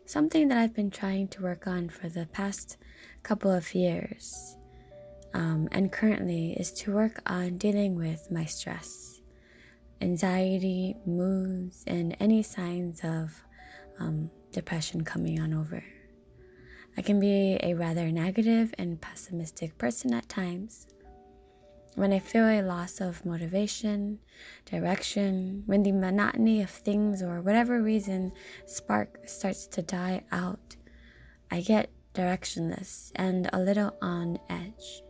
something that I've been trying to work on for the past couple of years, and currently, is to work on dealing with my stress, anxiety, moods, and any signs of depression coming on over. I can be a rather negative and pessimistic person at times. When I feel a loss of motivation, direction, when the monotony of things or whatever reason starts to die out, I get directionless and a little on edge.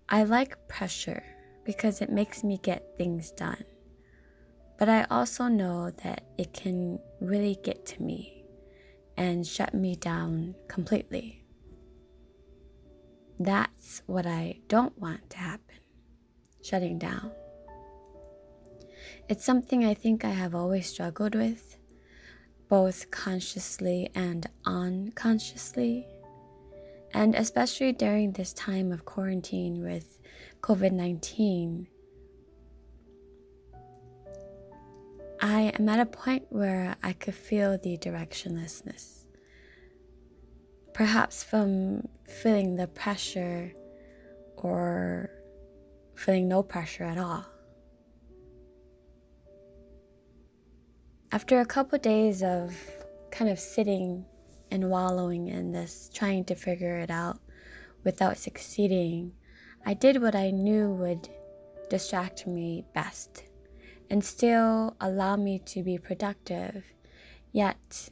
I like pressure because it makes me get things done, but I also know that it can really get to me and shut me down completely. That's what I don't want to happen, shutting down. It's something I think I have always struggled with, both consciously and unconsciously, and especially during this time of quarantine with COVID-19. I am at a point where I could feel the directionlessness. Perhaps from feeling the pressure or feeling no pressure at all. After a couple days of kind of sitting and wallowing in this, trying to figure it out without succeeding, I did what I knew would distract me best and still allow me to be productive, yet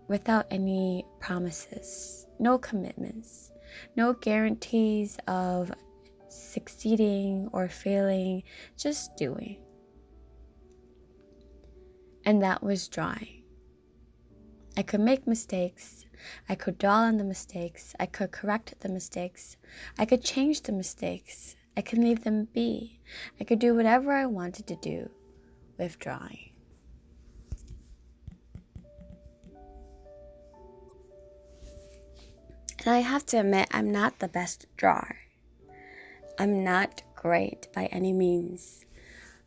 without any promises. No commitments, no guarantees of succeeding or failing, just doing. And that was drawing. I could make mistakes. I could dwell on the mistakes. I could correct the mistakes. I could change the mistakes. I could leave them be. I could do whatever I wanted to do with drawing. And I have to admit, I'm not the best drawer. I'm not great by any means.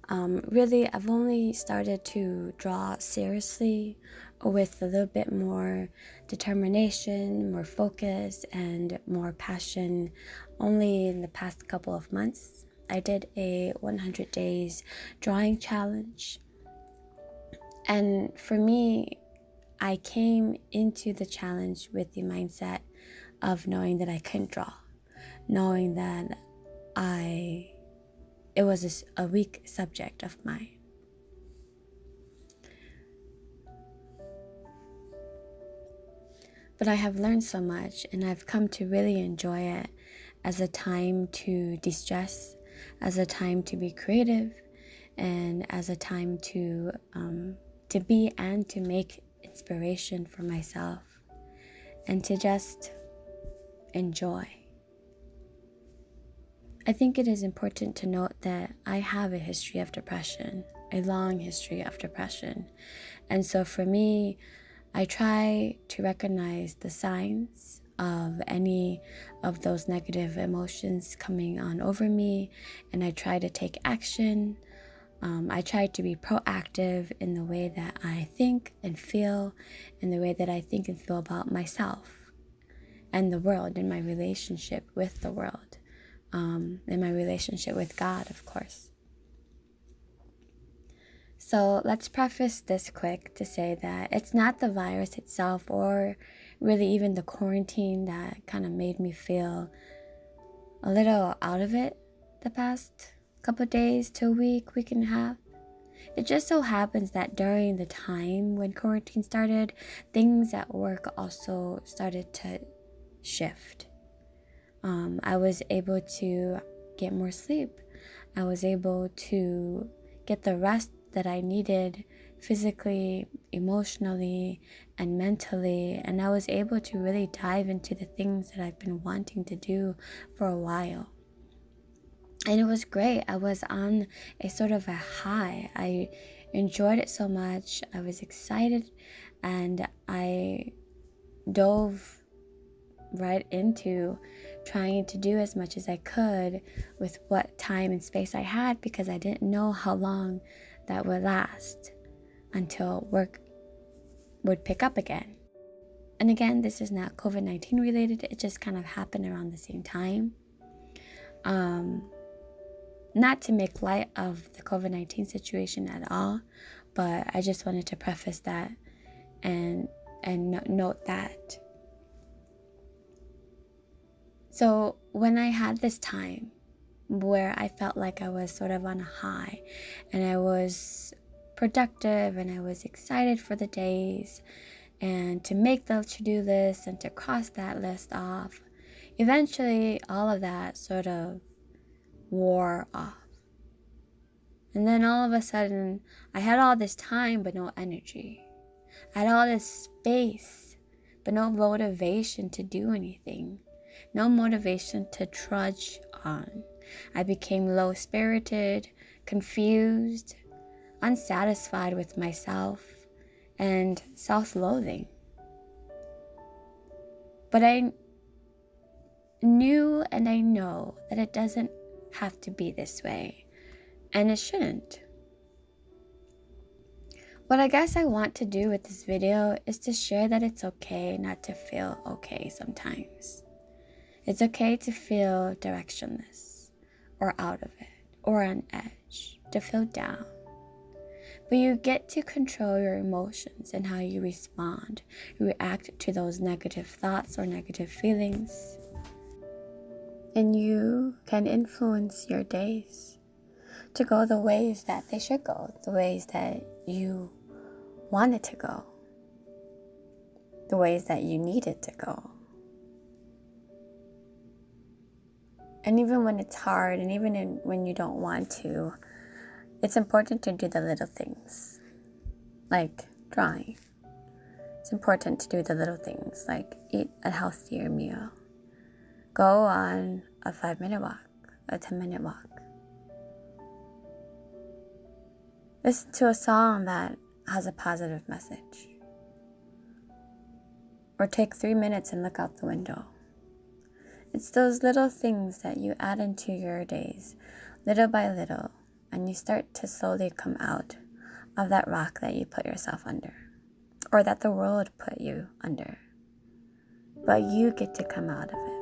Really, I've only started to draw seriously with a little bit more determination, more focus, and more passion only in the past couple of months. I did a 100 days drawing challenge. And for me, I came into the challenge with the mindset of knowing that I couldn't draw, knowing that it was a weak subject of mine. But I have learned so much, and I've come to really enjoy it as a time to de-stress, as a time to be creative, and as a time to be and to make inspiration for myself, and to just enjoy. I think it is important to note that I have a history of depression, a long history of depression. And so for me, I try to recognize the signs of any of those negative emotions coming on over me, and I try to take action. I try to be proactive in the way that I think and feel, in the way that I think and feel about myself and the world, in my relationship with the world, in my relationship with God, of course. So let's preface this quick to say that it's not the virus itself or really even the quarantine that kind of made me feel a little out of it the past couple of days to a week and a half. It just so happens that during the time when quarantine started, things at work also started to shift. I was able to get more sleep. I was able to get the rest that I needed physically, emotionally, and mentally, and I was able to really dive into the things that I've been wanting to do for a while. And it was great. I was on a sort of a high. I enjoyed it so much. I was excited, and I dove right into trying to do as much as I could with what time and space I had, because I didn't know how long that would last until work would pick up again. And again, this is not COVID-19 related. It just kind of happened around the same time. Not to make light of the COVID-19 situation at all, but I just wanted to preface that and note that. So when I had this time where I felt like I was sort of on a high and I was productive and I was excited for the days and to make the to-do list and to cross that list off, eventually all of that sort of wore off. And then all of a sudden, I had all this time but no energy. I had all this space but no motivation to do anything. No motivation to trudge on. I became low-spirited, confused, unsatisfied with myself, and self-loathing. But I knew and I know that it doesn't have to be this way, and it shouldn't. What I guess I want to do with this video is to share that it's okay not to feel okay sometimes. It's okay to feel directionless or out of it or on edge, to feel down. But you get to control your emotions and how you respond, react to those negative thoughts or negative feelings. And you can influence your days to go the ways that they should go, the ways that you want it to go, the ways that you need it to go. And even when it's hard, and even when you don't want to, it's important to do the little things, like drawing. It's important to do the little things, like eat a healthier meal. Go on a 5-minute walk, a 10-minute walk. Listen to a song that has a positive message. Or take 3 minutes and look out the window. It's those little things that you add into your days, little by little, and you start to slowly come out of that rock that you put yourself under, or that the world put you under. But you get to come out of it.